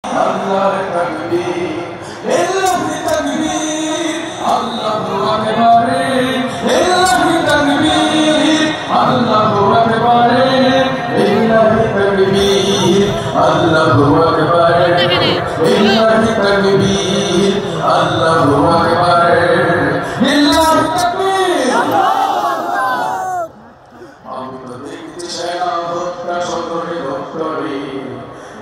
আল্লাহর তাকবীর লিল্লাহি তাকবীর আল্লাহু আকবার লিল্লাহি তাকবীর আল্লাহু আকবার লিল্লাহি তাকবীর আল্লাহু আকবার লিল্লাহি তাকবীর আল্লাহু আকবার লিল্লাহি তাকবীর আমি তো দেখছি সেনা হত্যা সদরে দপ্তরে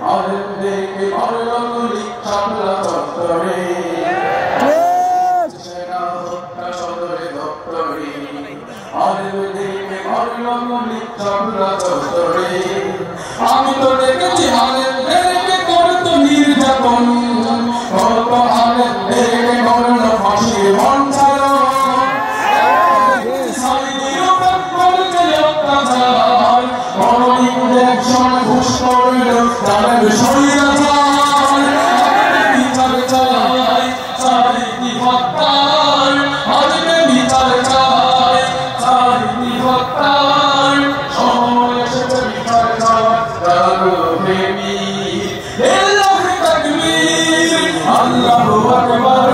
আলেম দেখে মরলগুলি শাপলা চত্বরে সেনা হত্যা সদরে দপ্তরে আলেম দেখে মরলগুলি শাপলা চত্বরে আমি তো দেখেছি আলেমদেরকে করতো নির্যাতন কত আলেমদেরকে করলো ফাঁসির মঞ্চায়ন Allahu Akbar,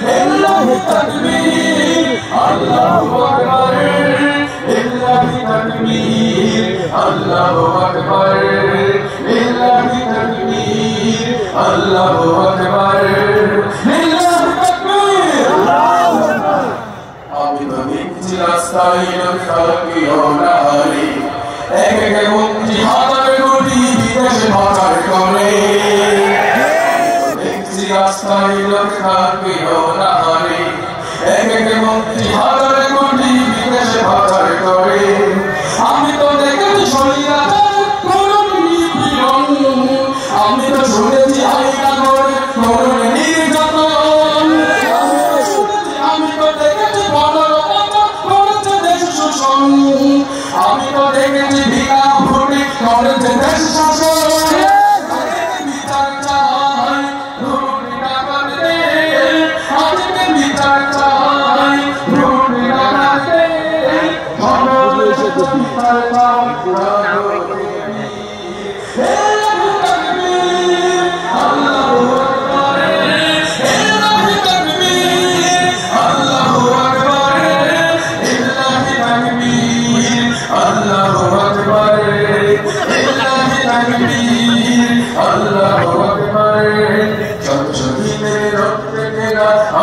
Lillahi Takbir, Allahu Akbar, Lillahi Takbir, Allahu Akbar, Lillahi Takbir, Allahu Akbar, Lillahi Takbir. আমি তো দেখছি রাস্তায় লোক খালকি ওনারে এক এক মন্ত্রী হাজার কোটি বিদেশে পাচার করে রাস্তায় লোক খালকি ওনারে এক এক মন্ত্রী হাজার কোটি বিদেশে পাচার করে আমি তো দেখেছি শরীয়তের করুণ নিপীড়ন আমি তো শুনেছি আইনা করে করুণ নির্যাতন আমি তো দেখেছি বনরতা করেছে দেশ শোষণ আমি তো দেখেছি ভিড়া ভুটি করেছে দেশ শাসন বিচার চাই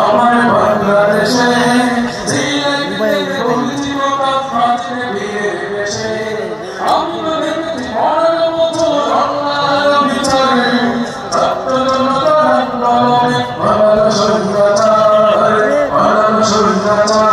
আমার বাংলাদেশে আমি তো দেখেছি অনেক বছর অন্যায় বিচারে ছাত্র জনতার আন্দোলনে মানব স্বৈরাচার